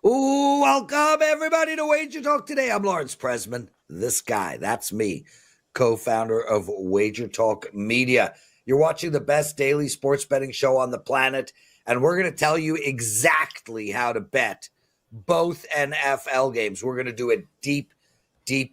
Ooh, welcome everybody to WagerTalk Today. I'm Lawrence Presman. This guy, that's me, co-founder of WagerTalk Media. You're watching the best daily sports betting show on the planet, and we're going to tell you exactly how to bet both NFL games. We're going to do a deep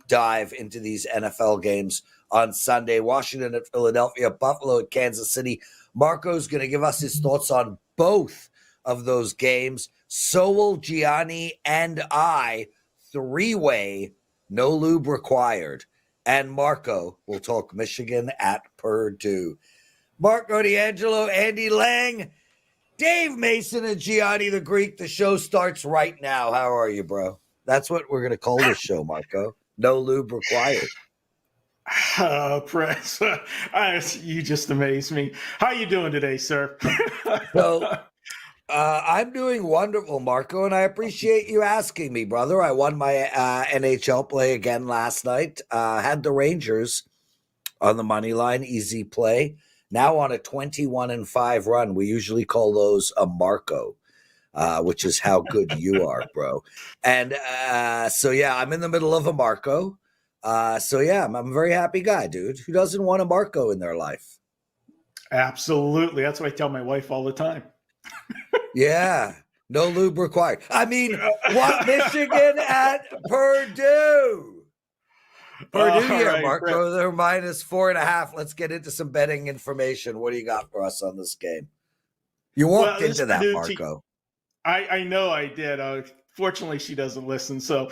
dive into these NFL games on Sunday. Washington at Philadelphia, Buffalo at Kansas City. Marco's going to give us his thoughts on both of those games. So will Gianni and I. Three-way, no lube required. And Marco will talk Michigan at Purdue. Marco D'Angelo, Andy Lang, Dave Mason, and Gianni the Greek. The show starts right now. How are you, bro? That's what we're going to call this show, Marco. No lube required. Prez, you just amaze me. How you doing today, sir? I'm doing wonderful, Marco, and I appreciate you asking me, brother. I won my NHL play again last night. Had the Rangers on the money line, easy play. Now on a 21-5 run. We usually call those a Marco, which is how good you are, bro. And so, yeah, I'm in the middle of a Marco. So, yeah, I'm a very happy guy, dude. Who doesn't want a Marco in their life? Absolutely. That's what I tell my wife all the time. Yeah, no lube required. I mean, what? Michigan at Purdue? Purdue here, right, Marco. Brett. They're minus 4.5. Let's get into some betting information. What do you got for us on this game? You walked into that, Purdue Marco. I know I did. Fortunately, she doesn't listen. So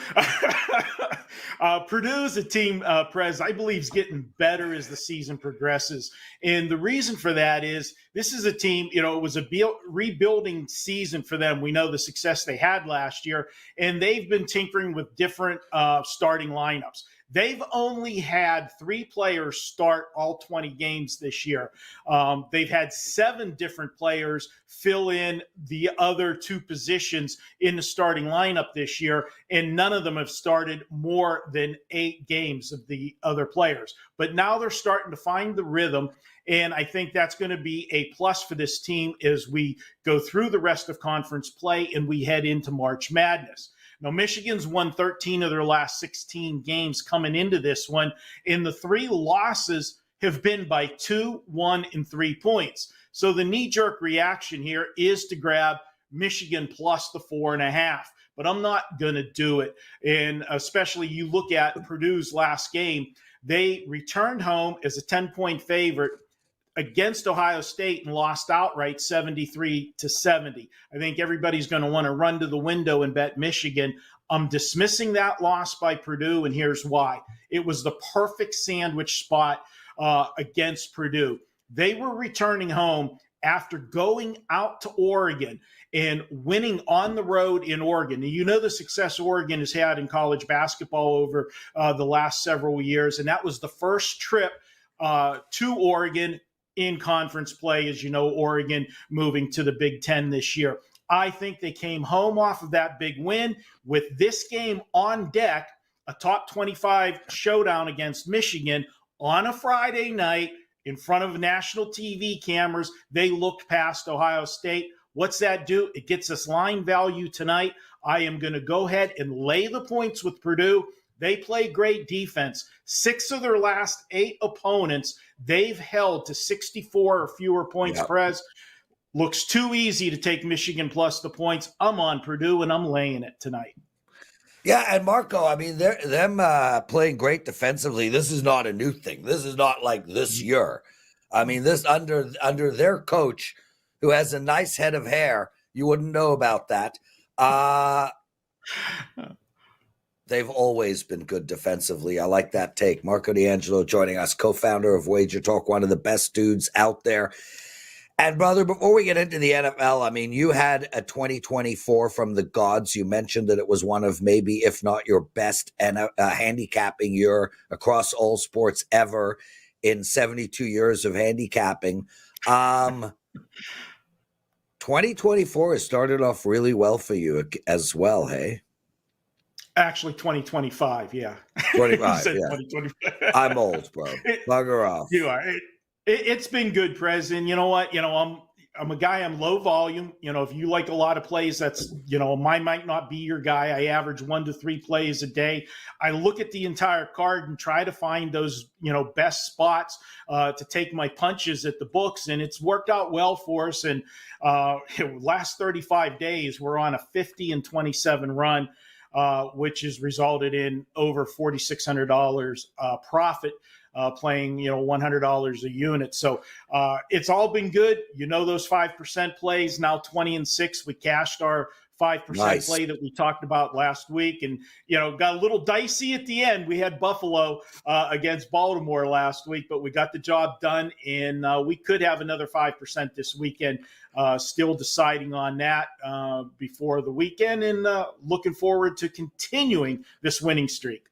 Purdue's a team, Prez, I believe is getting better as the season progresses. And the reason for that is this is a team, it was a rebuilding season for them. We know the success they had last year, and they've been tinkering with different starting lineups. They've only had 3 players start all 20 games this year. They've had 7 different players fill in the other 2 positions in the starting lineup this year, and none of them have started more than 8 games of the other players. But now they're starting to find the rhythm, and I think that's going to be a plus for this team as we go through the rest of conference play and we head into March Madness. Now, Michigan's won 13 of their last 16 games coming into this one, and the 3 losses have been by 2, 1, and 3 points. So the knee-jerk reaction here is to grab Michigan plus the 4.5, but I'm not going to do it. And especially you look at Purdue's last game, they returned home as a 10-point favorite against Ohio State and lost outright 73-70. I think everybody's going to want to run to the window and bet Michigan. I'm dismissing that loss by Purdue, and here's why. It was the perfect sandwich spot against Purdue. They were returning home after going out to Oregon and winning on the road in Oregon. And you know the success Oregon has had in college basketball over the last several years, and that was the first trip to Oregon in conference play. As you know, Oregon moving to the Big Ten this year. I think they came home off of that big win with this game on deck, a top 25 showdown against Michigan on a Friday night in front of national TV cameras. They looked past Ohio State. What's that do? It gets us line value tonight. I am going to go ahead and lay the points with Purdue. They play great defense. 6 of their last 8 opponents, they've held to 64 or fewer points. Yep. Prez, looks too easy to take Michigan plus the points. I'm on Purdue, and I'm laying it tonight. Yeah, and Marco, I mean, them playing great defensively, this is not a new thing. This is not like this year. I mean, this under their coach, who has a nice head of hair, you wouldn't know about that. They've always been good defensively. I like that take. Marco D'Angelo joining us, co-founder of WagerTalk, one of the best dudes out there. And, brother, before we get into the NFL, I mean, you had a 2024 from the gods. You mentioned that it was one of maybe, if not your best handicapping year across all sports ever in 72 years of handicapping. 2024 has started off really well for you as well, hey? Actually, 2025, yeah. 25, yeah. 2025. I'm old, bro. Bugger off. You are. It's been good, Prez. And you know what? I'm a guy, I'm low volume. If you like a lot of plays, that's, mine might not be your guy. I average 1 to 3 plays a day. I look at the entire card and try to find those, best spots to take my punches at the books. And it's worked out well for us. And last 35 days, we're on a 50-27 run, which has resulted in over $4,600 profit. Playing, $100 a unit. So it's all been good. Those 5% plays, now 20-6. We cashed our 5% play that we talked about last week, and, got a little dicey at the end. We had Buffalo against Baltimore last week, but we got the job done, and we could have another 5% this weekend. Still deciding on that before the weekend, and looking forward to continuing this winning streak.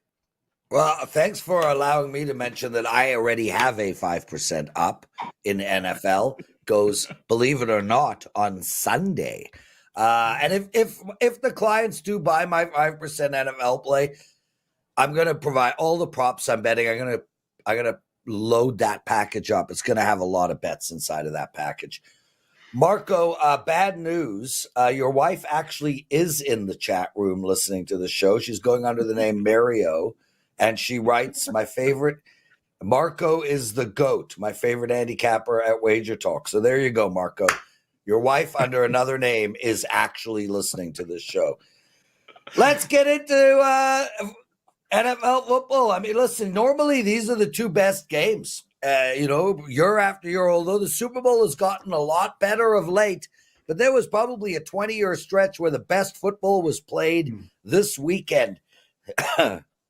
Well, thanks for allowing me to mention that I already have a 5% up in NFL. Goes, believe it or not, on Sunday. And if the clients do buy my 5% NFL play, I'm gonna provide all the props I'm betting. I'm gonna load that package up. It's gonna have a lot of bets inside of that package. Marco, bad news. Your wife actually is in the chat room listening to the show. She's going under the name Mario. And she writes, my favorite, Marco is the GOAT, my favorite handicapper at WagerTalk. So there you go, Marco. Your wife under another name is actually listening to this show. Let's get into NFL football. I mean, listen, normally these are the two best games, year after year, although the Super Bowl has gotten a lot better of late. But there was probably a 20-year stretch where the best football was played this weekend.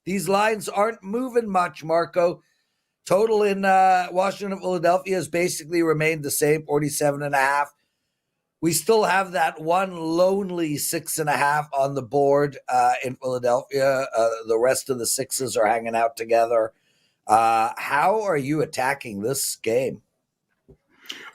These lines aren't moving much, Marco. Total in Washington and Philadelphia has basically remained the same, 47.5. We still have that one lonely 6.5 on the board in Philadelphia. The rest of the sixes are hanging out together. How are you attacking this game?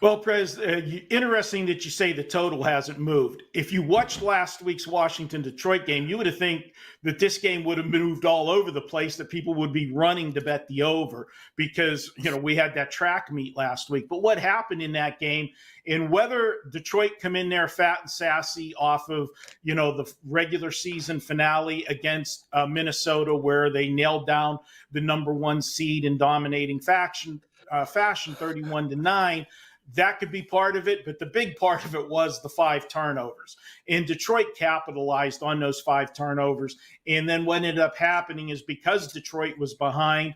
Well, Prez, interesting that you say the total hasn't moved. If you watched last week's Washington-Detroit game, you would have think that this game would have moved all over the place, that people would be running to bet the over because, we had that track meet last week. But what happened in that game, and whether Detroit come in there fat and sassy off of, the regular season finale against Minnesota, where they nailed down the number 1 seed in dominating fashion, 31-9, that could be part of it, but the big part of it was the 5 turnovers. And Detroit capitalized on those 5 turnovers. And then what ended up happening is because Detroit was behind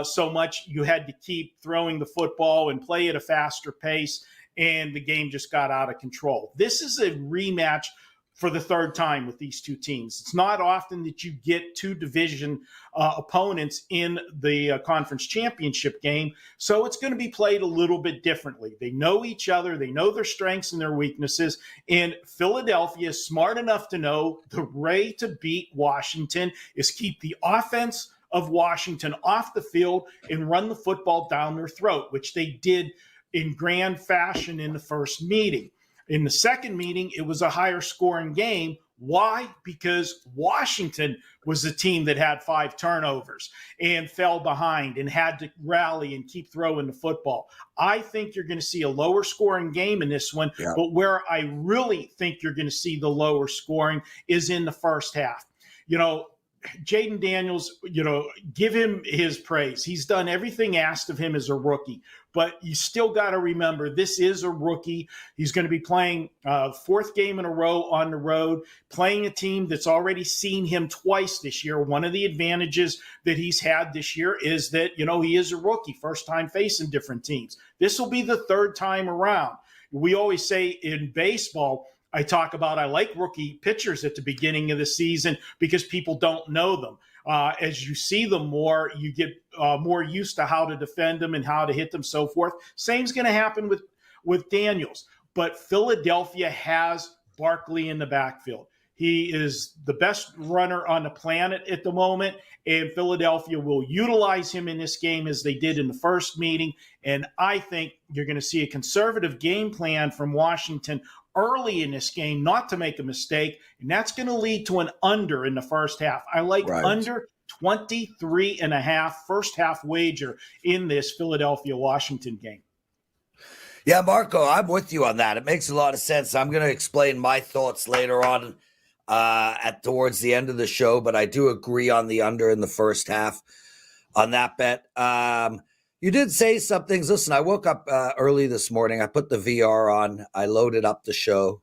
so much, you had to keep throwing the football and play at a faster pace, and the game just got out of control. This is a rematch for the third time with these two teams. It's not often that you get two division opponents in the conference championship game, so it's going to be played a little bit differently. They know each other, they know their strengths and their weaknesses, and Philadelphia is smart enough to know the way to beat Washington is keep the offense of Washington off the field and run the football down their throat, which they did in grand fashion in the first meeting. In the second meeting, it was a higher scoring game. Why? Because Washington was the team that had 5 turnovers and fell behind and had to rally and keep throwing the football. I think you're going to see a lower scoring game in this one, but where I really think you're going to see the lower scoring is in the first half. Jaden Daniels, give him his praise. He's done everything asked of him as a rookie, but you still got to remember this is a rookie. He's going to be playing 4th game in a row on the road, playing a team that's already seen him twice this year. One of the advantages that he's had this year is that, he is a rookie, first time facing different teams. This will be the 3rd time around. We always say in baseball, I like rookie pitchers at the beginning of the season because people don't know them. As you see them more, you get more used to how to defend them and how to hit them, so forth. Same's going to happen with Daniels. But Philadelphia has Barkley in the backfield. He is the best runner on the planet at the moment, and Philadelphia will utilize him in this game as they did in the first meeting. And I think you're going to see a conservative game plan from Washington early in this game, not to make a mistake, and that's going to lead to an under in the first half. I like under 23.5 first half wager in this Philadelphia-Washington game. Yeah, Marco, I'm with you on that. It makes a lot of sense. I'm going to explain my thoughts later on towards the end of the show, but I do agree on the under in the first half on that bet. You did say some things. Listen, I woke up early this morning. I put the VR on. I loaded up the show.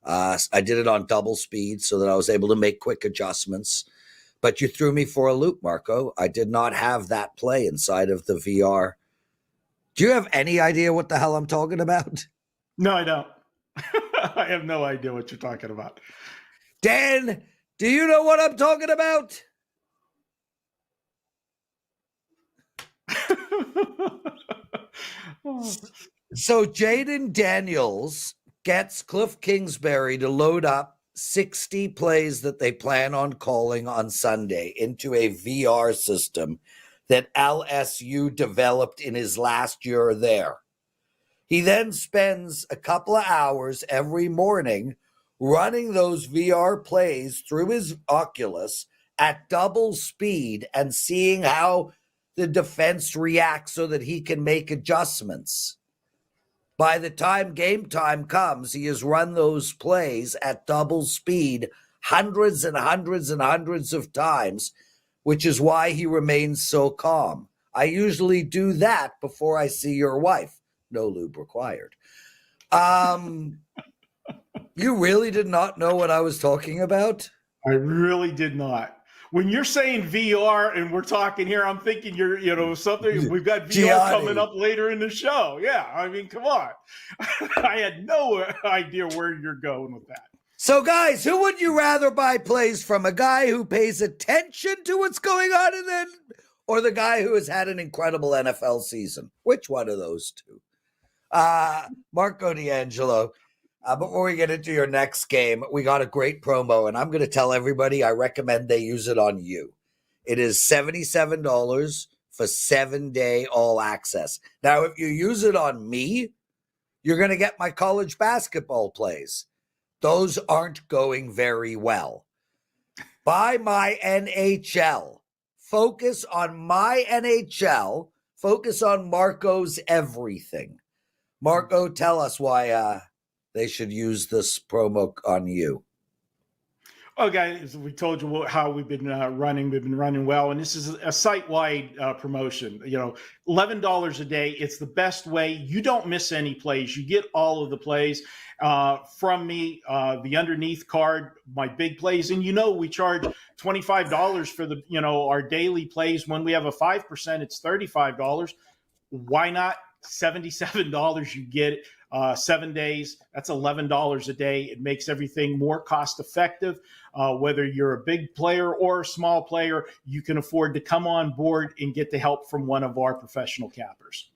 I did it on double speed so that I was able to make quick adjustments. But you threw me for a loop, Marco. I did not have that play inside of the VR. Do you have any idea what the hell I'm talking about? No, I don't. I have no idea what you're talking about. Dan, do you know what I'm talking about? So Jaden Daniels gets Cliff Kingsbury to load up 60 plays that they plan on calling on Sunday into a VR system that LSU developed in his last year there. He then spends a couple of hours every morning running those VR plays through his Oculus at double speed and seeing how the defense reacts so that he can make adjustments. By the time game time comes, he has run those plays at double speed hundreds and hundreds and hundreds of times, which is why he remains so calm. I usually do that before I see your wife. No lube required. You really did not know what I was talking about? I really did not. When you're saying VR and we're talking here, I'm thinking something. We've got VR Gianni. coming up later in the show. Yeah, I mean, come on. I had no idea where you're going with that. So, guys, who would you rather buy plays from? A guy who pays attention to what's going on or the guy who has had an incredible NFL season? Which one of those two? Marco D'Angelo. Before we get into your next game, we got a great promo, and I'm going to tell everybody I recommend they use it on you. It is $77 for 7-day all access. Now, if you use it on me, you're going to get my college basketball plays. Those aren't going very well. Buy my NHL. Focus on my NHL. Focus on Marco's everything. Marco, tell us why they should use this promo on you. Oh, guys, we told you how we've been running. We've been running well, and this is a site-wide promotion. $11 a day. It's the best way. You don't miss any plays. You get all of the plays from me. The underneath card, my big plays, and we charge $25 for our daily plays. When we have a 5%, it's $35. Why not $77? You get it. 7 days, that's $11 a day. It makes everything more cost effective. Whether you're a big player or a small player, you can afford to come on board and get the help from one of our professional cappers.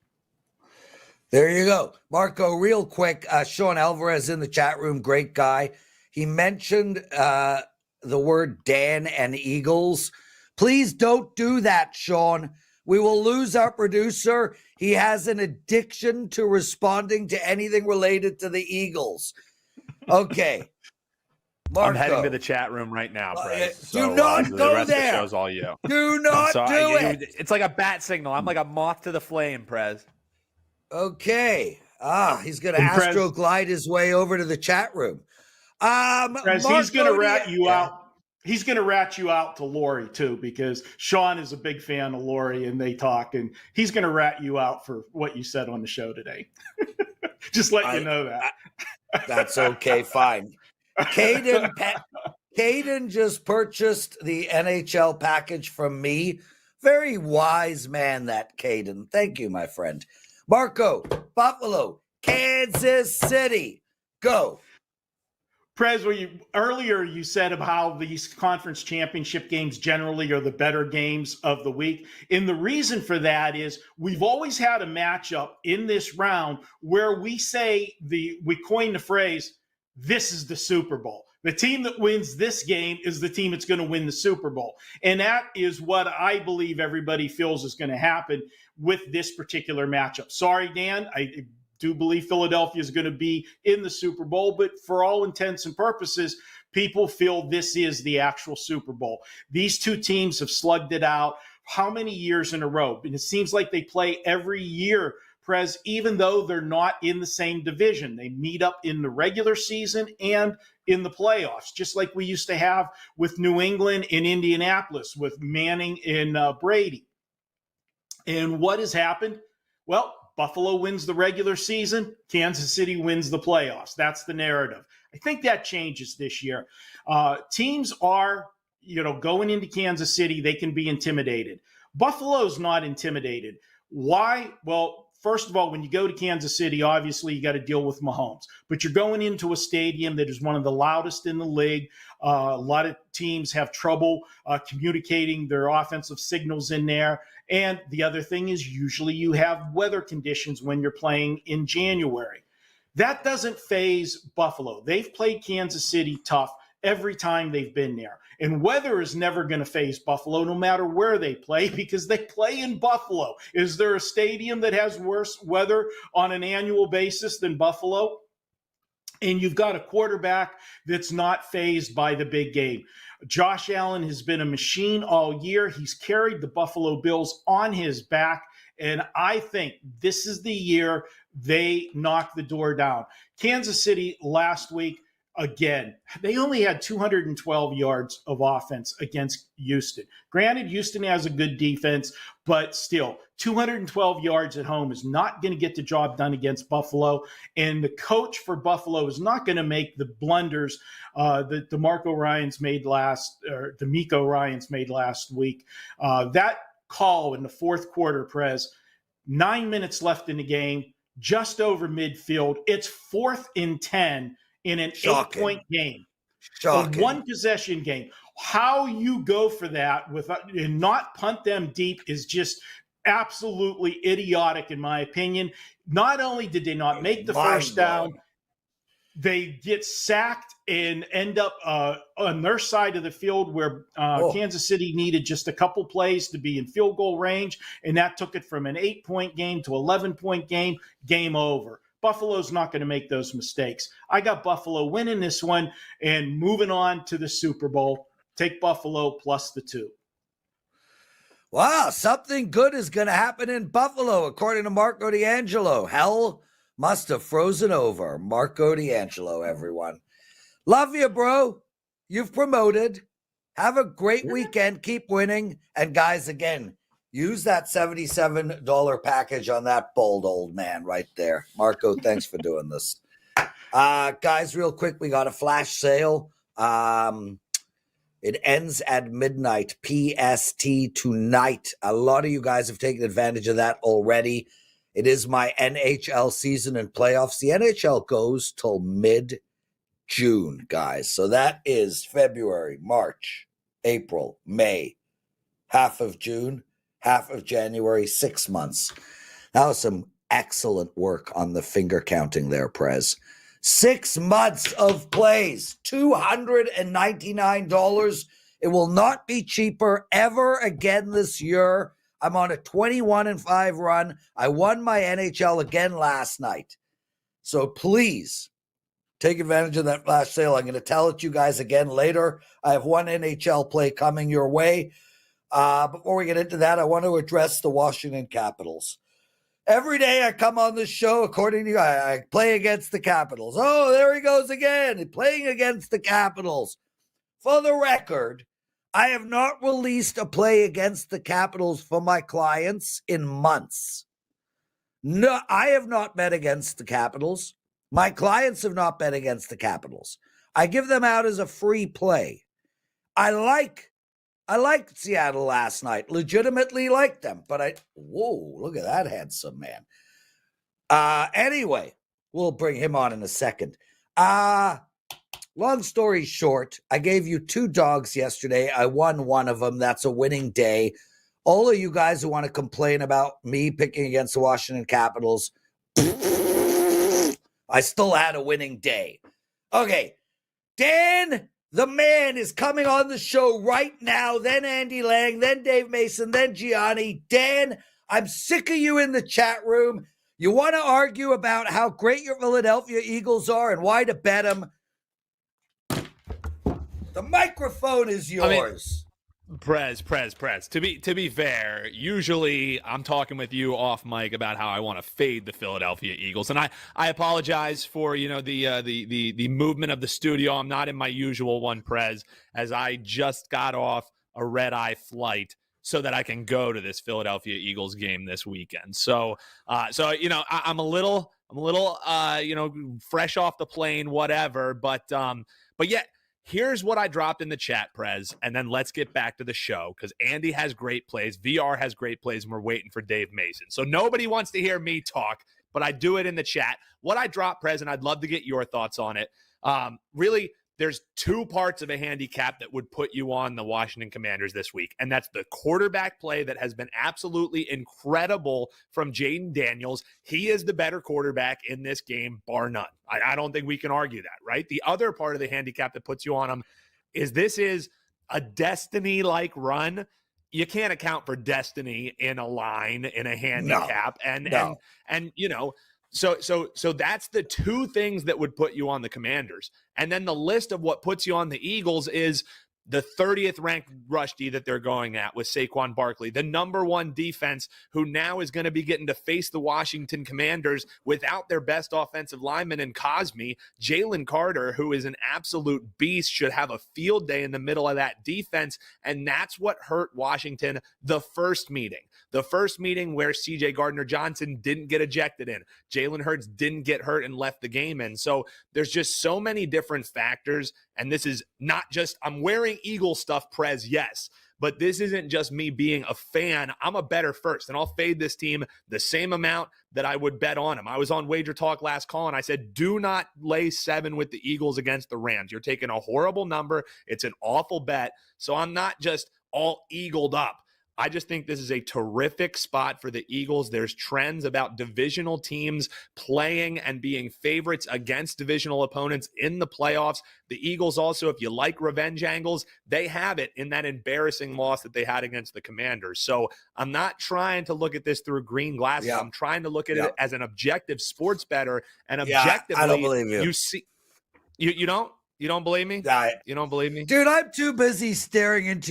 There you go. Marco, real quick, Sean Alvarez in the chat room, great guy. He mentioned the word Dan and Eagles. Please don't do that, Sean. We will lose our producer. He has an addiction to responding to anything related to the Eagles. Okay. Marco, I'm heading to the chat room right now, Prez. Do not go the rest there. Of the show's all you. Do not do it. It's like a bat signal. I'm like a moth to the flame, Prez. Okay. He's going to astro glide his way over to the chat room. Prez, he's going to rat you out. He's going to rat you out to Lori, too, because Sean is a big fan of Lori, and they talk, and he's going to rat you out for what you said on the show today. Just let you know that. That's okay, fine. Caden just purchased the NHL package from me. Very wise man, that Caden. Thank you, my friend. Marco, Buffalo, Kansas City, go. Prez, earlier you said about how these conference championship games generally are the better games of the week. And the reason for that is we've always had a matchup in this round where we coin the phrase, this is the Super Bowl. The team that wins this game is the team that's going to win the Super Bowl. And that is what I believe everybody feels is going to happen with this particular matchup. Sorry, Dan, I do believe Philadelphia is going to be in the Super Bowl, but for all intents and purposes, people feel this is the actual Super Bowl. These two teams have slugged it out how many years in a row? And it seems like they play every year, Prez, even though they're not in the same division. They meet up in the regular season and in the playoffs, just like we used to have with New England and Indianapolis with Manning and Brady. And what has happened? Well, Buffalo wins the regular season. Kansas City wins the playoffs. That's the narrative. I think that changes this year. Teams are, going into Kansas City, they can be intimidated. Buffalo's not intimidated. Why? Well, first of all, when you go to Kansas City, obviously you got to deal with Mahomes. But you're going into a stadium that is one of the loudest in the league. A lot of teams have trouble communicating their offensive signals in there. And the other thing is usually you have weather conditions when you're playing in January. That doesn't faze Buffalo. They've played Kansas City tough every time they've been there. And weather is never going to faze Buffalo no matter where they play because they play in Buffalo. Is there a stadium that has worse weather on an annual basis than Buffalo? And you've got a quarterback that's not fazed by the big game. Josh Allen has been a machine all year. He's carried the Buffalo Bills on his back. And I think this is the year they knock the door down. Kansas City last week, again, they only had 212 yards of offense against Houston. Granted, Houston has a good defense, but still, 212 yards at home is not going to get the job done against Buffalo. And the coach for Buffalo is not going to make the blunders that DeMeco Ryans made last week. That call in the fourth quarter, Prez, 9 minutes left in the game, just over midfield. It's 4th and 10 in an 8-point game. Shocking. A one-possession game. How you go for that and not punt them deep is just absolutely idiotic, in my opinion. Not only did they not make the first down, they get sacked and end up on their side of the field where Kansas City needed just a couple plays to be in field goal range, and that took it from an 8-point game to 11-point game. Game over. Buffalo's not going to make those mistakes. I got Buffalo winning this one and moving on to the Super Bowl. Take Buffalo plus the 2. Wow, something good is going to happen in Buffalo, according to Marco D'Angelo. Hell must have frozen over. Marco D'Angelo, everyone. Love you, bro. You've promoted. Have a great weekend. Keep winning. And guys, again, use that $77 package on that bold old man right there. Marco, thanks for doing this. Guys, real quick, we got a flash sale. It ends at midnight PST tonight. A lot of you guys have taken advantage of that already. It is my NHL season and playoffs. The NHL goes till mid-June, guys. So that is February, March, April, May, half of June, half of January, 6 months. That was some excellent work on the finger counting there, Prez. 6 months of plays, $299. It will not be cheaper ever again this year. I'm on a 21-5 run. I won my NHL again last night. So please take advantage of that flash sale. I'm going to tell it you guys again later. I have one NHL play coming your way. Before we get into that, I want to address the Washington Capitals. Every day I come on this show, according to you, I play against the Capitals. Oh, there he goes again, playing against the Capitals. For the record, I have not released a play against the Capitals for my clients in months. No, I have not bet against the Capitals. My clients have not bet against the Capitals. I give them out as a free play. I liked Seattle last night. Legitimately liked them. But whoa, look at that handsome man. Anyway, we'll bring him on in a second. Long story short, I gave you 2 dogs yesterday. I won one of them. That's a winning day. All of you guys who want to complain about me picking against the Washington Capitals, I still had a winning day. Okay, Dan, the man, is coming on the show right now. Then Andy Lang, then Dave Mason, then Gianni. Dan, I'm sick of you in the chat room. You want to argue about how great your Philadelphia Eagles are and why to bet them. The microphone is yours. Prez. To be fair, usually I'm talking with you off mic about how I want to fade the Philadelphia Eagles, and I apologize for the movement of the studio. I'm not in my usual one, Prez, as I just got off a red-eye flight so that I can go to this Philadelphia Eagles game this weekend. So I'm a little fresh off the plane, whatever, but yeah. Here's what I dropped in the chat, Prez, and then let's get back to the show because Andy has great plays, VR has great plays, and we're waiting for Dave Mason. So nobody wants to hear me talk, but I do it in the chat. What I dropped, Prez, and I'd love to get your thoughts on it. Really, there's two parts of a handicap that would put you on the Washington Commanders this week, and that's the quarterback play that has been absolutely incredible from Jaden Daniels. He is the better quarterback in this game, bar none. I don't think we can argue that, right? The other part of the handicap that puts you on him is this is a destiny-like run. You can't account for destiny in a line, in a handicap, No. and So that's the two things that would put you on the Commanders. And then the list of what puts you on the Eagles is the 30th ranked rush D that they're going at with Saquon Barkley, the number one defense who now is going to be getting to face the Washington Commanders without their best offensive lineman in Cosme. Jalen Carter, who is an absolute beast, should have a field day in the middle of that defense. And that's what hurt Washington the first meeting where CJ Gardner-Johnson didn't get ejected in. Jalen Hurts didn't get hurt and left the game in. So there's just so many different factors. And this is not just, I'm wearing Eagle stuff, Prez, yes, but this isn't just me being a fan. I'm a better first, and I'll fade this team the same amount that I would bet on them. I was on Wager Talk last call, and I said, do not lay 7 with the Eagles against the Rams. You're taking a horrible number. It's an awful bet. So I'm not just all eagled up. I just think this is a terrific spot for the Eagles. There's trends about divisional teams playing and being favorites against divisional opponents in the playoffs. The Eagles also, if you like revenge angles, they have it in that embarrassing loss that they had against the Commanders. So I'm not trying to look at this through green glasses. Yeah. I'm trying to look at it as an objective sports bettor. And objectively, I don't believe you. You see, you don't? You don't believe me? You don't believe me? Dude, I'm too busy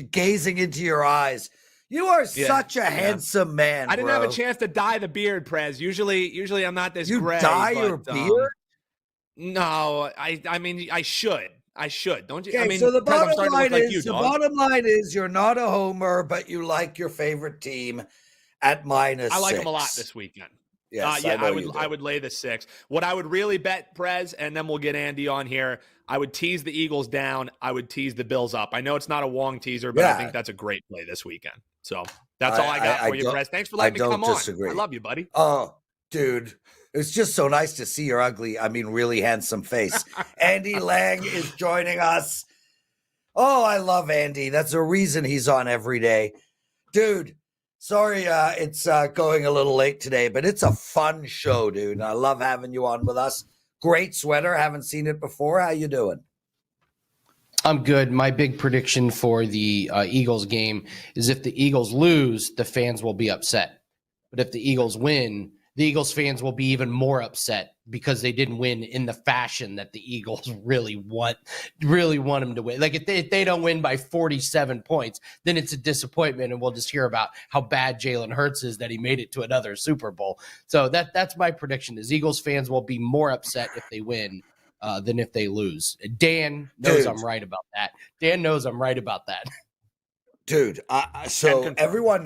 gazing into your eyes. You are such a handsome man. I didn't have a chance to dye the beard, Prez. Usually I'm not this gray. You dye your beard? No, I mean I should. Don't you? Okay, I mean, so the Prez, bottom line is you're not a homer, but you like your favorite team at -6. I like them a lot this weekend. Yes, I would lay the 6. What I would really bet, Prez, and then we'll get Andy on here. I would tease the Eagles down. I would tease the Bills up. I know it's not a Wong teaser, but I think that's a great play this weekend. So that's all I got for you, Prez. Thanks for letting me come on. I love you, buddy. Oh, dude. It's just so nice to see your really handsome face. Andy Lang is joining us. Oh, I love Andy. That's the reason he's on every day. Dude, sorry it's going a little late today, but it's a fun show, dude. I love having you on with us. Great sweater. Haven't seen it before. How you doing? I'm good. My big prediction for the Eagles game is if the Eagles lose, the fans will be upset. But if the Eagles win, the Eagles fans will be even more upset because they didn't win in the fashion that the Eagles really want them to win. Like if they don't win by 47 points, then it's a disappointment, and we'll just hear about how bad Jalen Hurts is that he made it to another Super Bowl. So that's my prediction is Eagles fans will be more upset if they win than if they lose. Dan knows I'm right about that. Dan knows I'm right about that. Dude, so everyone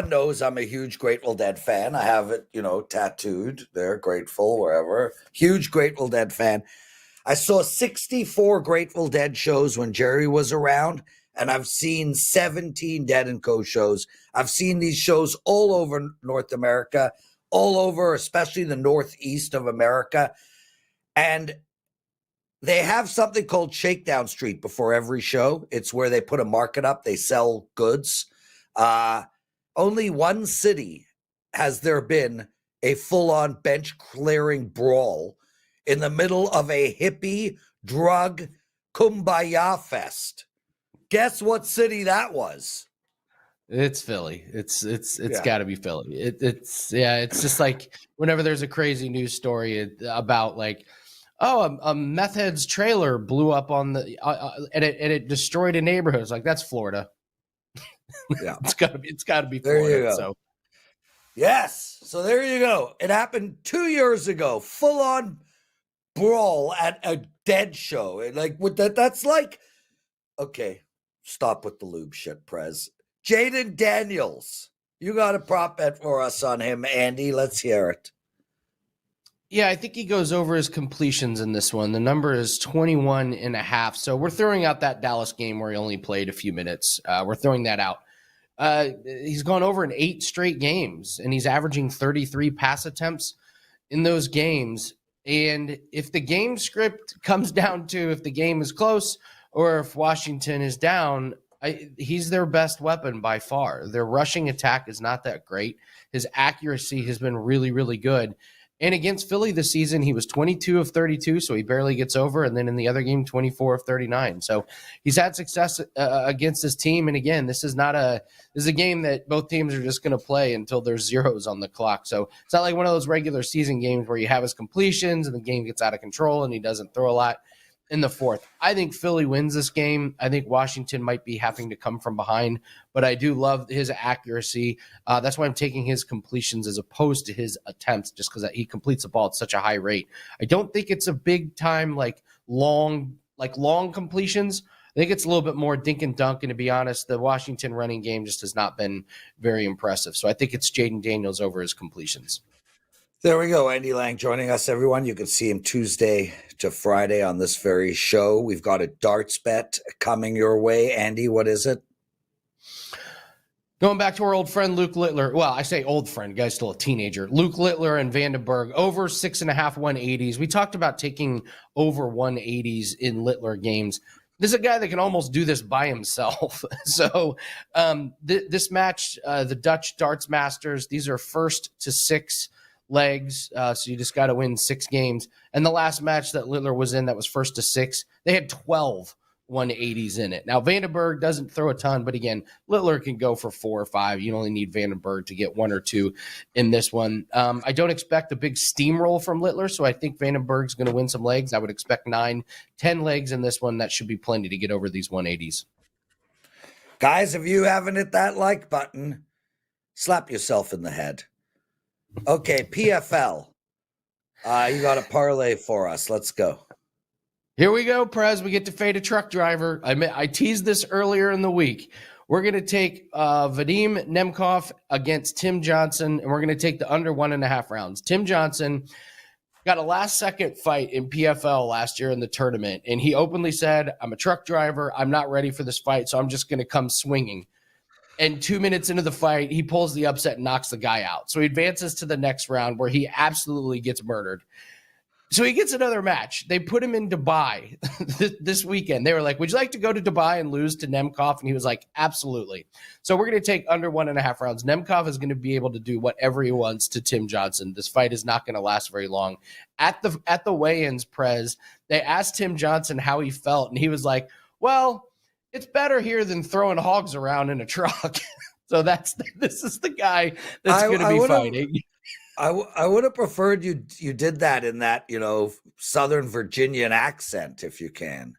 knows I'm a huge Grateful Dead fan. I have it, tattooed there, Grateful, wherever. Huge Grateful Dead fan. I saw 64 Grateful Dead shows when Jerry was around, and I've seen 17 Dead & Co. shows. I've seen these shows all over North America, all over, especially the Northeast of America. And they have something called Shakedown Street before every show. It's where they put a market up. They sell goods. Only one city has there been a full-on bench-clearing brawl in the middle of a hippie drug kumbaya fest. Guess what city that was? It's Philly. It's got to be Philly. It's just like whenever there's a crazy news story about like, a meth head's trailer blew up on the and it destroyed a neighborhood. It's like that's Florida. Yeah. It's gotta be There you Florida. go. So Yes. So there you go. It happened 2 years ago. Full on brawl at a dead show. And like with that's like, okay, stop with the lube shit, Prez. Jaden Daniels. You got a prop bet for us on him, Andy. Let's hear it. yeah, I think he goes over his completions in this one. The number is 21.5. So we're throwing out that Dallas game where he only played a few minutes. We're throwing that out. He's gone over in 8 straight games, and he's averaging 33 pass attempts in those games. And if the game script comes down to if the game is close or if Washington is down, he's their best weapon by far. Their rushing attack is not that great. His accuracy has been really, really good. And against Philly this season, he was 22 of 32, so he barely gets over. And then in the other game, 24 of 39. So he's had success against his team. And again, this is a game that both teams are just going to play until there's zeros on the clock. So it's not like one of those regular season games where you have his completions and the game gets out of control and he doesn't throw a lot in the fourth. I think Philly wins this game. I think Washington might be having to come from behind, but I do love his accuracy. That's why I'm taking his completions as opposed to his attempts, just because he completes the ball at such a high rate. I don't think it's a big time, long completions. I think it's a little bit more dink and dunk. And to be honest, the Washington running game just has not been very impressive. So I think it's Jaden Daniels over his completions. There we go. Andy Lang joining us, everyone. You can see him Tuesday to Friday on this very show. We've got a darts bet coming your way. Andy, what is it? Going back to our old friend Luke Littler. Well, I say old friend, guy's still a teenager. Luke Littler and Vandenberg over 6.5 180s. We talked about taking over 180s in Littler games. This is a guy that can almost do this by himself. So this match, the Dutch Darts Masters, these are 1st to 6 legs. So you just got to win 6 games. And the last match that Littler was in that was 1st to 6, they had 12 180s in it. Now, Vandenberg doesn't throw a ton, but again, Littler can go for 4 or 5. You only need Vandenberg to get 1 or 2 in this one. I don't expect a big steamroll from Littler, so I think Vandenberg's going to win some legs. I would expect 9, 10 legs in this one. That should be plenty to get over these 180s. Guys, if you haven't hit that like button, slap yourself in the head. Okay, PFL. You got a parlay for us. Let's go. Here we go, Prez. We get to fade a truck driver. I teased this earlier in the week. We're going to take Vadim Nemkov against Tim Johnson, and we're going to take the under 1.5 rounds. Tim Johnson got a last-second fight in PFL last year in the tournament, and he openly said, I'm a truck driver. I'm not ready for this fight, so I'm just going to come swinging. And 2 minutes into the fight, he pulls the upset and knocks the guy out. So he advances to the next round where he absolutely gets murdered. So he gets another match. They put him in Dubai this weekend. They were like, would you like to go to Dubai and lose to Nemkov? And he was like, absolutely. So we're going to take under 1.5 rounds. Nemkov is going to be able to do whatever he wants to Tim Johnson. This fight is not going to last very long. At the weigh-ins, Prez, they asked Tim Johnson how he felt, and he was like, well, it's better here than throwing hogs around in a truck. So this is the guy that's going to be fighting. I would have preferred you did that in that, Southern Virginian accent if you can.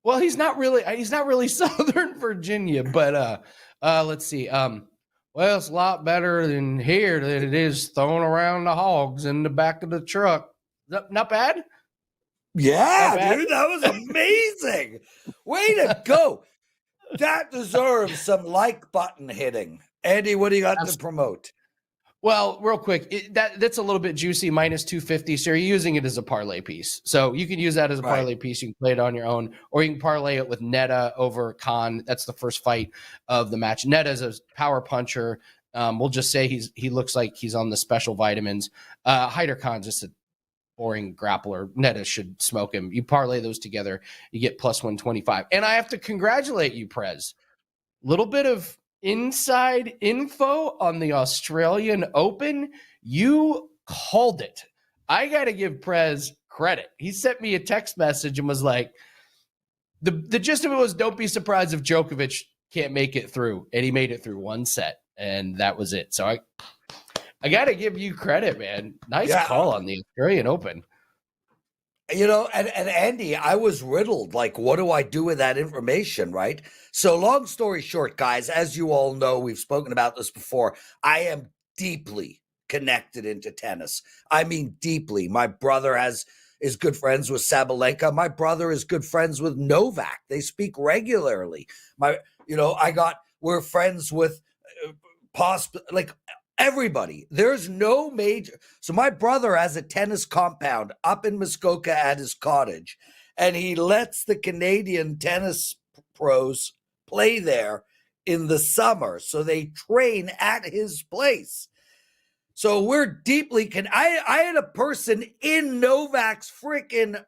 Well, he's not really Southern Virginia, but let's see. Well, it's a lot better than here than it is throwing around the hogs in the back of the truck. Not bad? Yeah, Not bad? dude, that was amazing. Way to go. That deserves some like button hitting. Andy, what do you got to promote? Well, real quick, that's a little bit juicy, minus 250. So you're using it as a parlay piece. So you can use that as a parlay piece. You can play it on your own, or you can parlay it with Netta over Khan. That's the first fight of the match. Netta's a power puncher. We'll just say he looks like he's on the special vitamins. Hyder Khan's just a boring grappler. Netta should smoke him. You parlay those together, you get plus 125. And I have to congratulate you, Prez. Little bit of inside info on the Australian Open. You called it. I got to give Prez credit. He sent me a text message and was like, the gist of it was, don't be surprised if Djokovic can't make it through. And he made it through one set, and that was it. So I got to give you credit, man. Nice call on the Australian Open. And Andy, I was riddled. Like, what do I do with that information, right? So, long story short, guys, as you all know, we've spoken about this before. I am deeply connected into tennis. I mean, deeply. My brother is good friends with Sabalenka. My brother is good friends with Novak. They speak regularly. We're friends with like everybody. There's no major. So my brother has a tennis compound up in Muskoka at his cottage, and he lets the Canadian tennis pros play there in the summer. So they train at his place. So we're deeply I had a person in Novak's freaking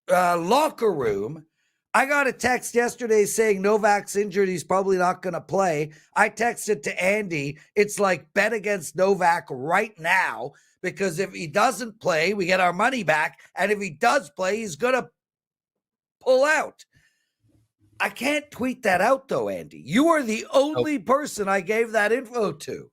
locker room. I got a text yesterday saying Novak's injured. He's probably not going to play. I texted to Andy. It's like bet against Novak right now, because if he doesn't play, we get our money back. And if he does play, he's going to pull out. I can't tweet that out though, Andy. You are the only person I gave that info to.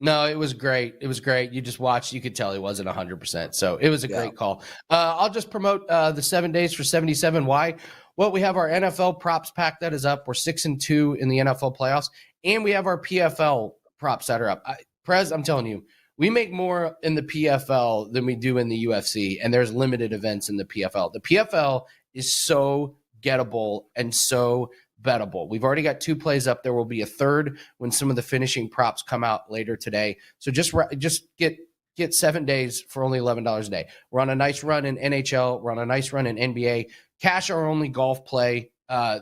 No, it was great. It was great. You just watched. You could tell he wasn't 100%. So it was a great call. I'll just promote the 7 days for 77. Why? Well, we have our NFL props pack that is up. We're 6-2 in the NFL playoffs, and we have our PFL props that are up. Prez, I'm telling you, we make more in the PFL than we do in the UFC, and there's limited events in the PFL. The PFL is so gettable and so bettable. We've already got 2 plays up. There will be a third when some of the finishing props come out later today. So just get 7 days for only $11 a day. We're on a nice run in NHL. We're on a nice run in NBA. Cash our only golf play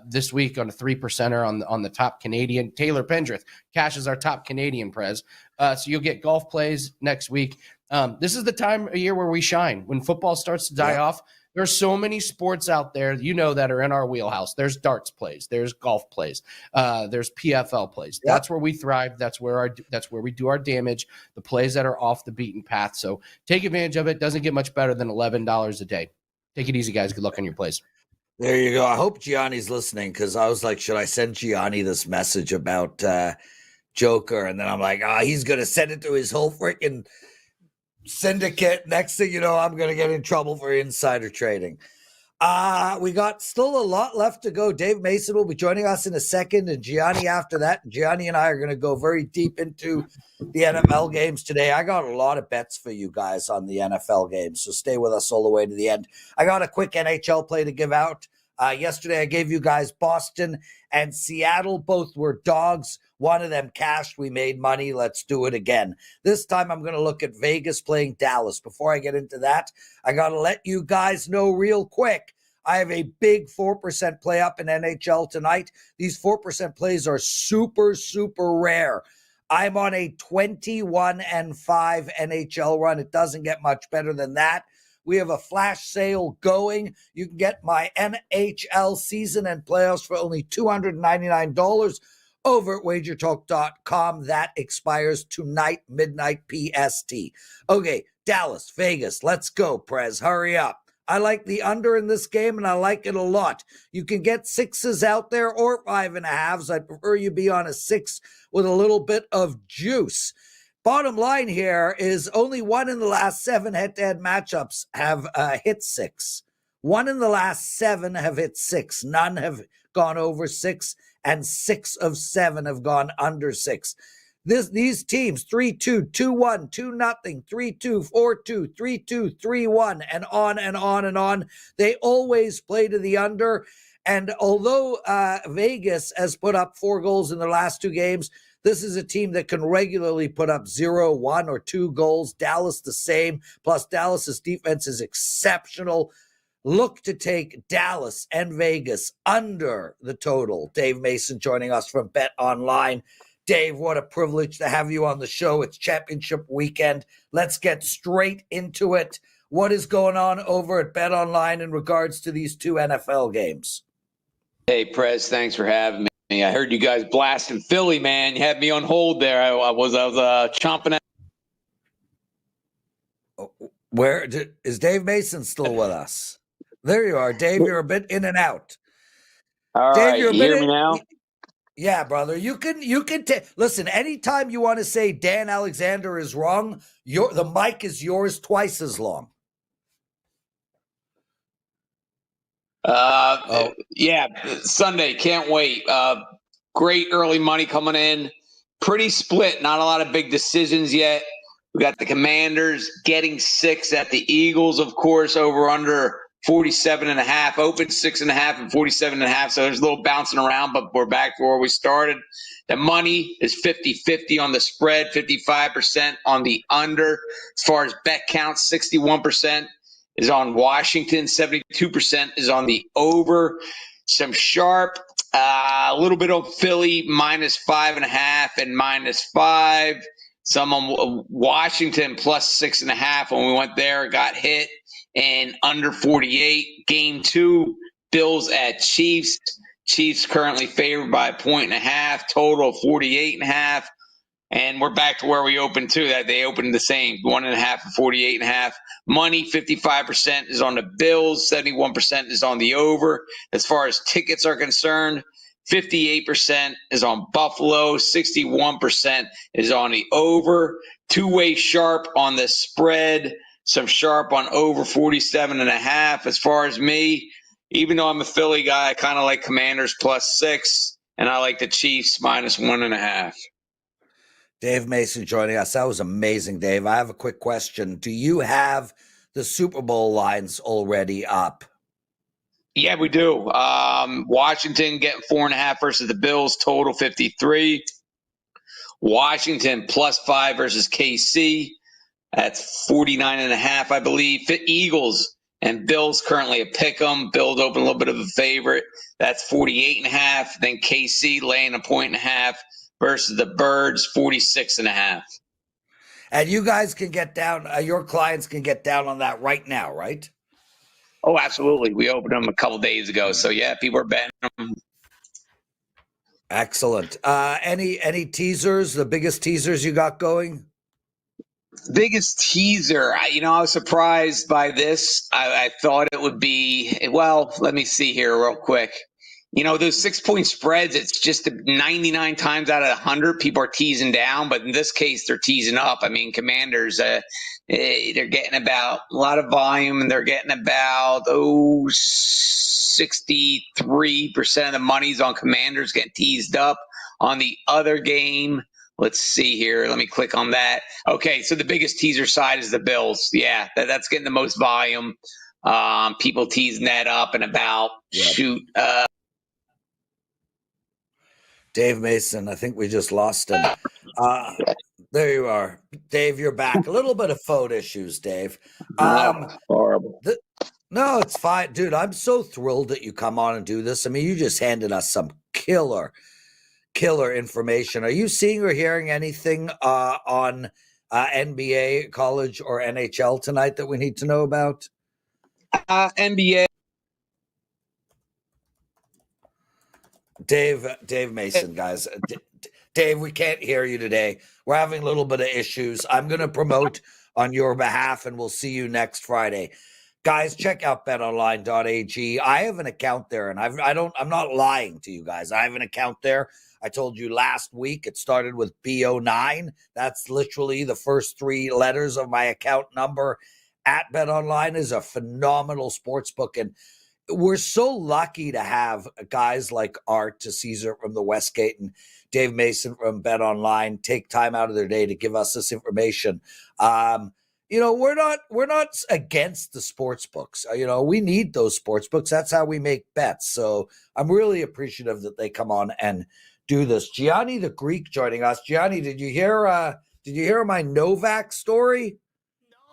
this week on a 3%er on the top Canadian. Taylor Pendrith. Cash is our top Canadian, Prez. So you'll get golf plays next week. This is the time of year where we shine. When football starts to die off, there's so many sports out there, that are in our wheelhouse. There's darts plays. There's golf plays. There's PFL plays. Yep. That's where we thrive. That's where we do our damage, the plays that are off the beaten path. So take advantage of it. Doesn't get much better than $11 a day. Take it easy, guys. Good luck on your plays. There you go. I hope Gianni's listening, because I was like, should I send Gianni this message about Joker? And then I'm like, he's going to send it to his whole freaking syndicate. Next thing you know, I'm going to get in trouble for insider trading. We got still a lot left to go. Dave Mason will be joining us in a second, and Gianni after that. Gianni and I are going to go very deep into the NFL games today. I got a lot of bets for you guys on the NFL games, so stay with us all the way to the end. I got a quick NHL play to give out. Yesterday, I gave you guys Boston and Seattle. Both were dogs. One of them cashed. We made money. Let's do it again. This time, I'm going to look at Vegas playing Dallas. Before I get into that, I got to let you guys know real quick. I have a big 4% play up in NHL tonight. These 4% plays are super, super rare. I'm on a 21-5 NHL run. It doesn't get much better than that. We have a flash sale going. You can get my NHL season and playoffs for only $299 over at WagerTalk.com. That expires tonight, midnight PST. Okay, Dallas, Vegas, let's go, Prez. Hurry up. I like the under in this game, and I like it a lot. You can get 6s out there or 5.5s. I prefer you be on a 6 with a little bit of juice. Bottom line here is only 1 in the last 7 head-to-head matchups have hit 6. 1 in the last 7 have hit 6. None have gone over 6, and 6 of 7 have gone under 6. These teams, 3-2, 2-1, 2-0, 3-2, 4-2, 3-2, 3-1, and on and on and on. They always play to the under. And although Vegas has put up 4 goals in their last 2 games, this is a team that can regularly put up 0, 1, or 2 goals. Dallas the same. Plus, Dallas's defense is exceptional. Look to take Dallas and Vegas under the total. Dave Mason joining us from BetOnline. Dave, what a privilege to have you on the show. It's championship weekend. Let's get straight into it. What is going on over at BetOnline in regards to these 2 NFL games? Hey, Prez, thanks for having me. I heard you guys blasting Philly, man. You had me on hold there. I was chomping at. Where is Dave Mason still with us? There you are, Dave. You're a bit in and out. All Dave, right, you're you hear me now? Yeah, brother. You can listen. Anytime you want to say Dan Alexander is wrong, the mic is yours twice as long. Yeah, Sunday, can't wait. Great early money coming in. Pretty split, not a lot of big decisions yet. We got the Commanders getting 6 at the Eagles, of course, over under 47.5, open 6.5 and 47.5. So there's a little bouncing around, but we're back to where we started. The money is 50-50 on the spread, 55% on the under. As far as bet count, 61% is on Washington, 72% is on the over. Some sharp, a little bit of Philly, -5.5 and -5. Some on Washington +6.5. When we went there, got hit. And under 48. Game 2, Bills at Chiefs. Chiefs currently favored by 1.5. Total 48.5. And we're back to where we opened too. That they opened the same, 1.5 and 48.5. Money, 55% is on the Bills, 71% is on the over. As far as tickets are concerned, 58% is on Buffalo, 61% is on the over. Two-way sharp on the spread, some sharp on over 47.5. As far as me, even though I'm a Philly guy, I kind of like Commanders +6, and I like the Chiefs -1.5. Dave Mason joining us. That was amazing, Dave. I have a quick question. Do you have the Super Bowl lines already up? Yeah, we do. Washington getting 4.5 versus the Bills, total 53. Washington +5 versus KC. That's 49.5, I believe. Eagles and Bills currently a pick 'em. Bills open a little bit of a favorite. That's 48.5. Then KC laying 1.5 versus the Birds, 46.5. And you guys can get down, your clients can get down on that right now, right? Oh, absolutely. We opened them a couple days ago. So, yeah, people are betting them. Excellent. Any teasers, the biggest teasers you got going? Biggest teaser. I was surprised by this. I thought it would be, well, let me see here real quick. Those 6-point spreads, it's just 99 times out of 100, people are teasing down. But in this case, they're teasing up. I mean, Commanders, they're getting about a lot of volume, and they're getting about, 63% of the money's on Commanders getting teased up. On the other game, let's see here. Let me click on that. Okay, so the biggest teaser side is the Bills. Yeah, that's getting the most volume. People teasing that up and about, Dave Mason, I think we just lost him. There you are. Dave, you're back. A little bit of phone issues, Dave. Horrible. No, it's fine. Dude, I'm so thrilled that you come on and do this. I mean, you just handed us some killer information. Are you seeing or hearing anything on NBA, college, or NHL tonight that we need to know about? NBA. Dave Mason, guys. Dave, we can't hear you today. We're having a little bit of issues. I'm going to promote on your behalf, and we'll see you next Friday. Guys, check out betonline.ag. I have an account there, and I'm not lying to you guys. I have an account there. I told you last week it started with BO9. That's literally the first 3 letters of my account number. At BetOnline is a phenomenal sports book, and we're so lucky to have guys like Art to Caesar from the Westgate and Dave Mason from BetOnline take time out of their day to give us this information. We're not against the sports books. We need those sports books. That's how we make bets. So I'm really appreciative that they come on and do this. Gianni the Greek joining us. Gianni, did you hear my Novak story?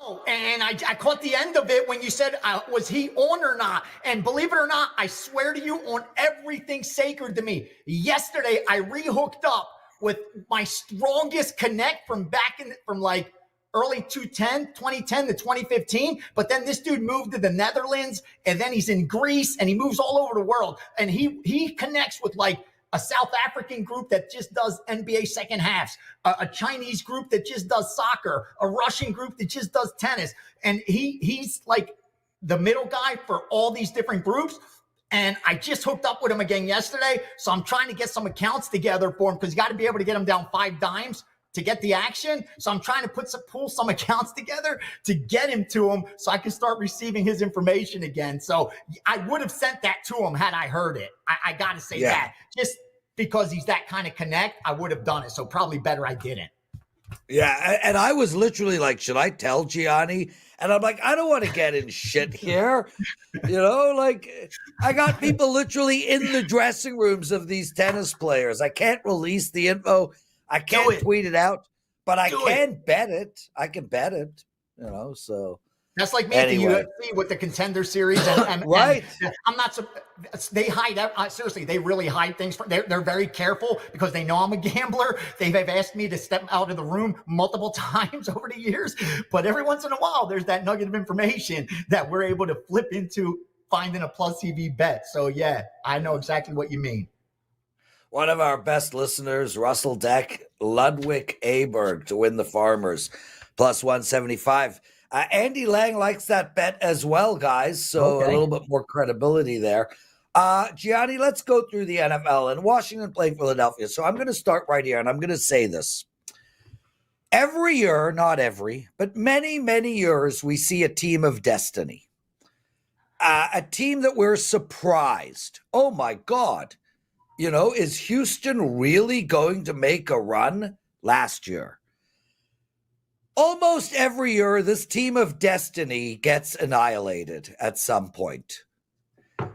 No, and I caught the end of it when you said, was he on or not? And believe it or not, I swear to you on everything sacred to me. Yesterday, I rehooked up with my strongest connect from like early 2010 to 2015. But then this dude moved to the Netherlands, and then he's in Greece, and he moves all over the world. And he connects with like a South African group that just does NBA second halves, a Chinese group that just does soccer, a Russian group that just does tennis. And he's like the middle guy for all these different groups. And I just hooked up with him again yesterday. So I'm trying to get some accounts together for him because you got to be able to get him down 5 dimes to get the action. So I'm trying to pull some accounts together to get him to him so I can start receiving his information again. So I would have sent that to him had I heard it. I got to say that. Just because he's that kind of connect, I would have done it. So probably better I didn't. Yeah, and I was literally like, should I tell Gianni? And I'm like, I don't want to get in shit here. You know, like I got people literally in the dressing rooms of these tennis players. I can't release the info. I can't tweet it out, but I can bet it. I can bet it, you know, so. That's like me at the UFC with the Contender Series. And right. And I'm not, they hide out. Seriously, they really hide things. They're very careful because they know I'm a gambler. They've asked me to step out of the room multiple times over the years. But every once in a while, there's that nugget of information that we're able to flip into finding a plus EV bet. So, yeah, I know exactly what you mean. One of our best listeners, Russell Deck, Ludwig Aberg to win the Farmers, plus 175. Andy Lang likes that bet as well, guys. So a little bit more credibility there. Gianni, let's go through the NFL. And Washington playing Philadelphia. So I'm going to start right here, and I'm going to say this. Every year, not every, but many, many years, we see a team of destiny. A team that we're surprised. Oh, my God. You know, is Houston really going to make a run last year? Almost every year, this team of destiny gets annihilated at some point.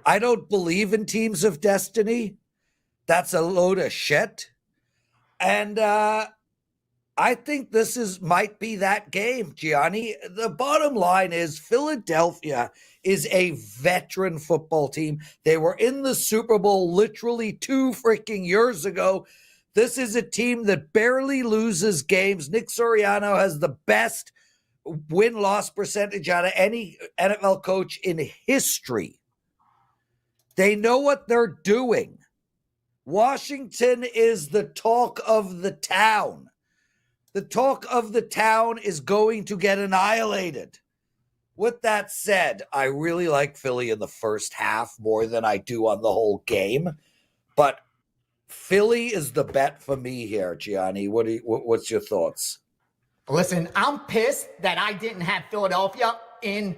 I don't believe in teams of destiny. That's a load of shit. And I think this might be that game, Gianni. The bottom line is Philadelphia is a veteran football team. They were in the Super Bowl literally 2 freaking years ago. This is a team that barely loses games. Nick Sirianni has the best win-loss percentage out of any NFL coach in history. They know what they're doing. Washington is the talk of the town. The talk of the town is going to get annihilated. With that said, I really like Philly in the first half more than I do on the whole game. But Philly is the bet for me here, Gianni. What's your thoughts? Listen, I'm pissed that I didn't have Philadelphia in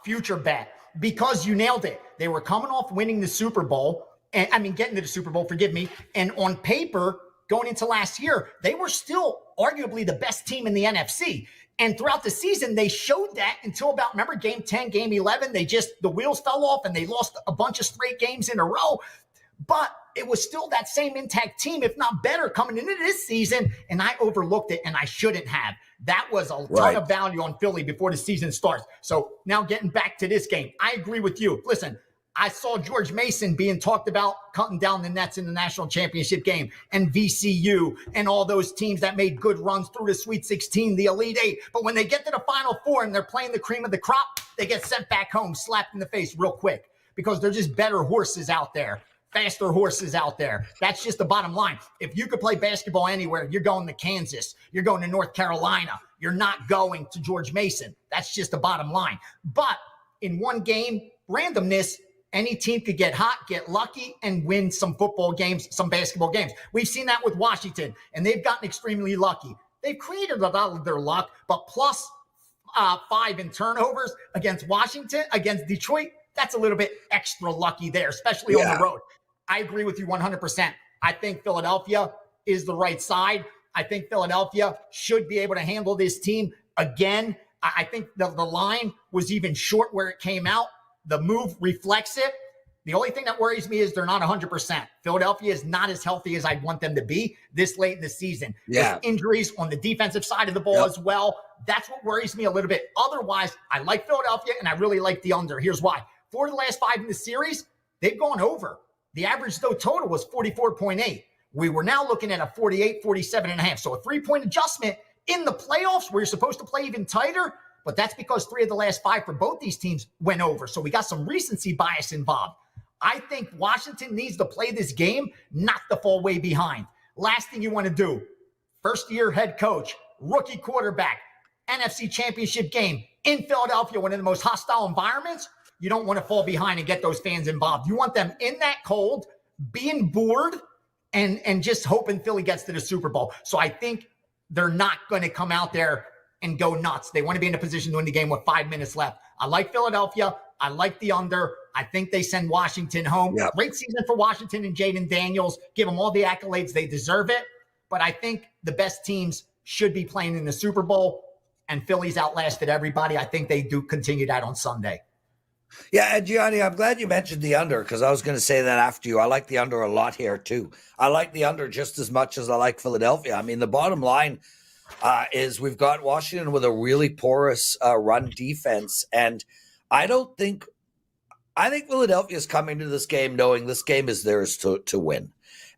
future bet because you nailed it. They were coming off winning the Super Bowl. Getting to the Super Bowl, forgive me. And on paper, going into last year, they were still arguably the best team in the NFC. And throughout the season, they showed that until about, remember, game 10, game 11, the wheels fell off and they lost a bunch of straight games in a row. But it was still that same intact team, if not better, coming into this season. And I overlooked it, and I shouldn't have. That was a ton of value on Philly before the season starts. So now getting back to this game, I agree with you. Listen, I saw George Mason being talked about cutting down the nets in the national championship game, and VCU and all those teams that made good runs through the Sweet 16, the Elite Eight. But when they get to the Final Four and they're playing the cream of the crop, they get sent back home, slapped in the face real quick because they're just better horses out there. Faster horses out there. That's just the bottom line. If you could play basketball anywhere, you're going to Kansas. You're going to North Carolina. You're not going to George Mason. That's just the bottom line. But in one game, randomness, any team could get hot, get lucky, and win some football games, some basketball games. We've seen that with Washington, and they've gotten extremely lucky. They've created a lot of their luck, but plus 5 in turnovers against Washington, against Detroit, that's a little bit extra lucky there, especially on the road. I agree with you 100%. I think Philadelphia is the right side. I think Philadelphia should be able to handle this team again. I think the line was even short where it came out. The move reflects it. The only thing that worries me is they're not 100%. Philadelphia is not as healthy as I'd want them to be this late in the season. With injuries on the defensive side of the ball as well. That's what worries me a little bit. Otherwise, I like Philadelphia, and I really like the under. Here's why. 4 of the last 5 in the series, they've gone over. The average, though, total was 44.8. We were now looking at a 48, 47.5. So a 3-point adjustment in the playoffs where you're supposed to play even tighter. But that's because 3 of the last 5 for both these teams went over. So we got some recency bias involved. I think Washington needs to play this game, not to fall way behind. Last thing you want to do, first-year head coach, rookie quarterback, NFC Championship game in Philadelphia, one of the most hostile environments. You don't want to fall behind and get those fans involved. You want them in that cold, being bored, and just hoping Philly gets to the Super Bowl. So I think they're not going to come out there and go nuts. They want to be in a position to win the game with 5 minutes left. I like Philadelphia. I like the under. I think they send Washington home. Yep. Great season for Washington and Jaden Daniels. Give them all the accolades. They deserve it. But I think the best teams should be playing in the Super Bowl, and Philly's outlasted everybody. I think they do continue that on Sunday. Yeah, and Gianni, I'm glad you mentioned the under because I was going to say that after you. I like the under a lot here too. I like the under just as much as I like Philadelphia. I mean, the bottom line is we've got Washington with a really porous run defense, and I think Philadelphia is coming to this game knowing this game is theirs to win.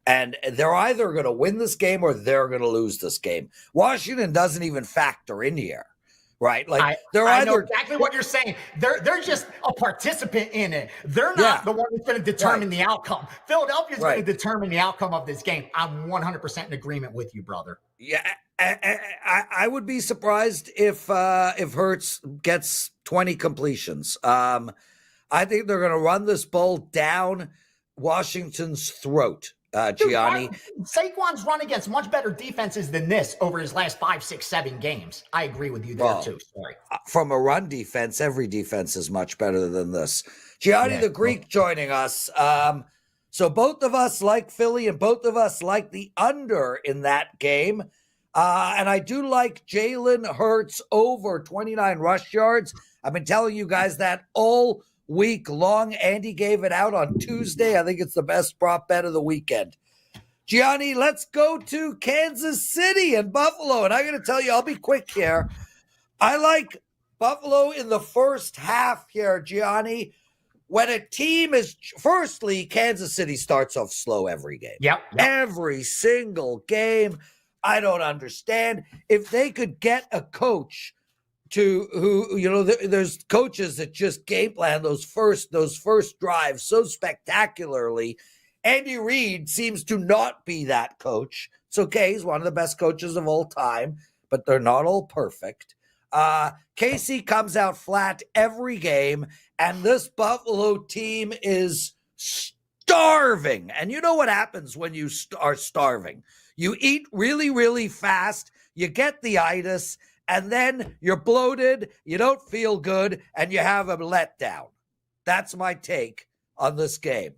And they're either going to win this game or they're going to lose this game. Washington doesn't even factor in here. Right, like I know exactly what you're saying. They're just a participant in it. They're not the one that's going to determine the outcome. Philadelphia's going to determine the outcome of this game. I'm 100% in agreement with you, brother. Yeah, I would be surprised if Hurts gets 20 completions. I think they're going to run this ball down Washington's throat. Gianni. Saquon's run against much better defenses than this over his last 5, 6, 7 games. I agree with you there too. Sorry. From a run defense, every defense is much better than this. Gianni the Greek joining us. So both of us like Philly and both of us like the under in that game. And I do like Jalen Hurts over 29 rush yards. I've been telling you guys that all week long. Andy gave it out on Tuesday. I think it's the best prop bet of the weekend. Gianni, let's go to Kansas City and Buffalo. And I'm going to tell you, I'll be quick here. I like Buffalo in the first half here, Gianni. When a team is, firstly, Kansas City starts off slow every game. Yep. Every single game. I don't understand. If they could get a coach there's coaches that just game plan those first drives so spectacularly. Andy Reid seems to not be that coach. It's okay. He's one of the best coaches of all time, but they're not all perfect. KC comes out flat every game, and this Buffalo team is starving. And you know what happens when you are starving? You eat really, really fast. You get the itis. And then you're bloated, you don't feel good, and you have a letdown. That's my take on this game.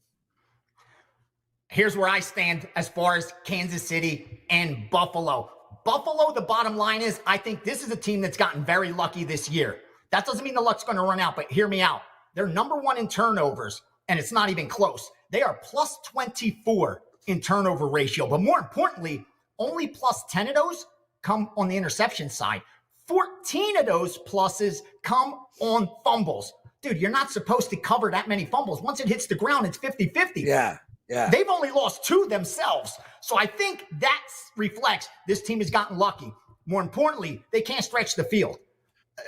Here's where I stand as far as Kansas City and Buffalo. Buffalo, the bottom line is, I think this is a team that's gotten very lucky this year. That doesn't mean the luck's going to run out, but hear me out. They're number 1 in turnovers, and it's not even close. They are plus 24 in turnover ratio. But more importantly, only plus 10 of those come on the interception side. 14 of those pluses come on fumbles. Dude, you're not supposed to cover that many fumbles. Once it hits the ground, it's 50-50. Yeah. They've only lost 2 themselves. So I think that reflects this team has gotten lucky. More importantly, they can't stretch the field.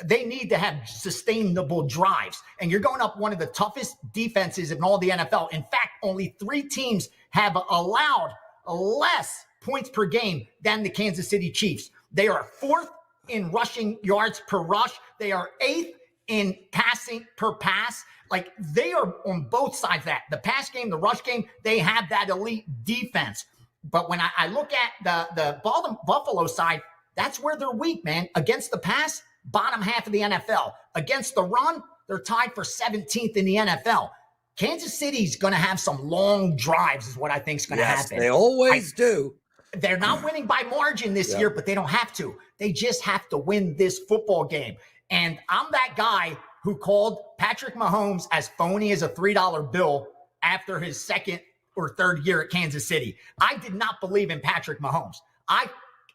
They need to have sustainable drives. And you're going up one of the toughest defenses in all the NFL. In fact, only 3 teams have allowed less points per game than the Kansas City Chiefs. They are 4th in rushing yards per rush. They are 8th in passing per pass. Like, they are on both sides of that. The pass game, the rush game, they have that elite defense. But when I look at the Buffalo side, that's where they're weak, man. Against the pass, bottom half of the NFL. Against the run, they're tied for 17th in the NFL. Kansas City's going to have some long drives is what I think is going to happen. They always do. They're not winning by margin this year, but they don't have to. They just have to win this football game. And I'm that guy who called Patrick Mahomes as phony as a $3 bill after his 2nd or 3rd year at Kansas City. I did not believe in Patrick Mahomes. I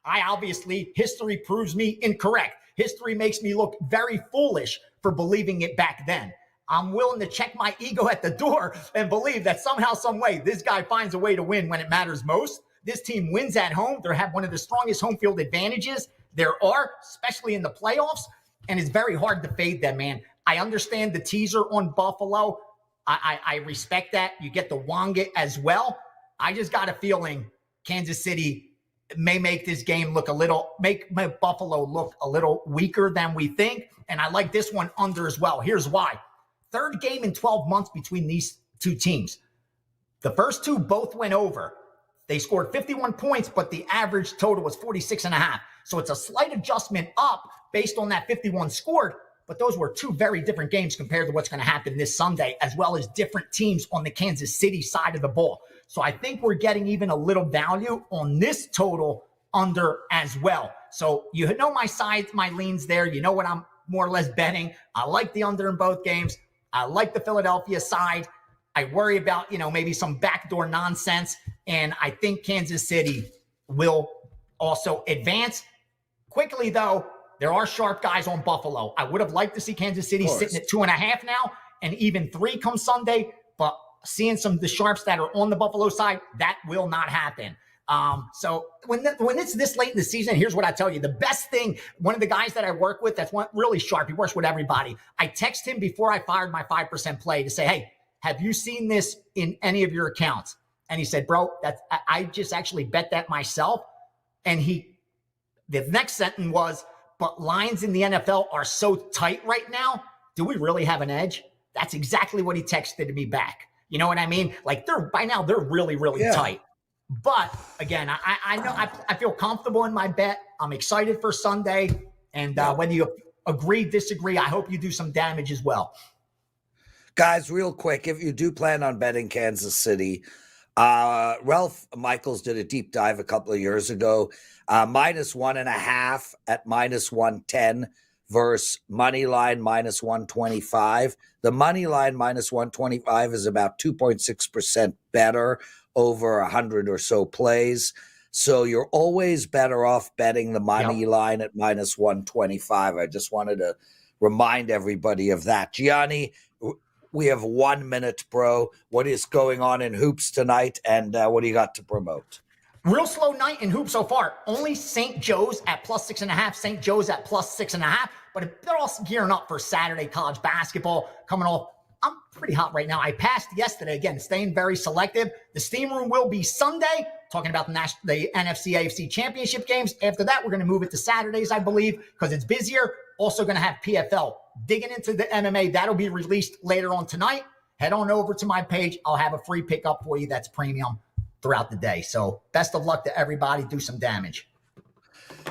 obviously, history proves me incorrect. History makes me look very foolish for believing it back then. I'm willing to check my ego at the door and believe that somehow, some way, this guy finds a way to win when it matters most. This team wins at home. They have one of the strongest home field advantages there are, especially in the playoffs, and it's very hard to fade them, man. I understand the teaser on Buffalo. I respect that. You get the Wonga as well. I just got a feeling Kansas City may make this game make Buffalo look a little weaker than we think. And I like this one under as well. Here's why. 3rd game in 12 months between these 2 teams. The first 2 both went over. They scored 51 points, but the average total was 46.5. So it's a slight adjustment up based on that 51 scored. But those were two very different games compared to what's going to happen this Sunday, as well as different teams on the Kansas City side of the ball. So I think we're getting even a little value on this total under as well. So you know my sides, my leans there. You know what I'm more or less betting. I like the under in both games. I like the Philadelphia side. I worry about, maybe some backdoor nonsense. And I think Kansas City will also advance. Quickly, though, there are sharp guys on Buffalo. I would have liked to see Kansas City sitting at 2.5 now and even 3 come Sunday. But seeing some of the sharps that are on the Buffalo side, that will not happen. So when it's this late in the season, here's what I tell you. The best thing, one of the guys that I work with that's really sharp, he works with everybody. I text him before I fired my 5% play to say, hey, have you seen this in any of your accounts? And he said, bro, I just actually bet that myself. And the next sentence was, but lines in the NFL are so tight right now. Do we really have an edge? That's exactly what he texted me back. You know what I mean? Like by now they're really, really tight. But again, I know I feel comfortable in my bet. I'm excited for Sunday. And whether you agree, disagree, I hope you do some damage as well. Guys, real quick, if you do plan on betting Kansas City, Ralph Michaels did a deep dive a couple of years ago. -1.5 at -110 versus money line -125. The money line -125 is about 2.6% better over 100 or so plays. So you're always better off betting the money line at -125. I just wanted to remind everybody of that. Gianni, we have 1 minute, bro. What is going on in hoops tonight, and what do you got to promote? Real slow night in hoops so far. Only St. Joe's at +6.5. St. Joe's at +6.5. But they're also gearing up for Saturday college basketball coming off. I'm pretty hot right now. I passed yesterday. Again, staying very selective. The steam room will be Sunday, talking about the NFC AFC Championship games. After that, we're going to move it to Saturdays, I believe, because it's busier. Also going to have PFL. Digging into the MMA, that'll be released later on tonight. Head on over to my page. I'll have a free pickup for you that's premium throughout the day. So best of luck to everybody. Do some damage.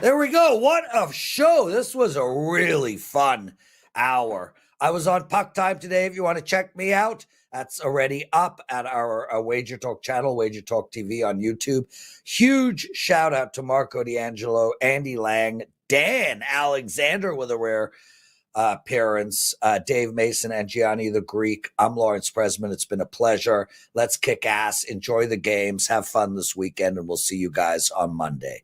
There we go. What a show. This was a really fun hour. I was on Puck Time today. If you want to check me out, that's already up at our Wager Talk channel, Wager Talk TV on YouTube. Huge shout out to Marco D'Angelo, Andy Lang, Dan Alexander with a rare appearance, Dave Mason, and Gianni the Greek. I'm Lawrence Presman. It's been a pleasure. Let's kick ass, enjoy the games, have fun this weekend, and we'll see you guys on Monday.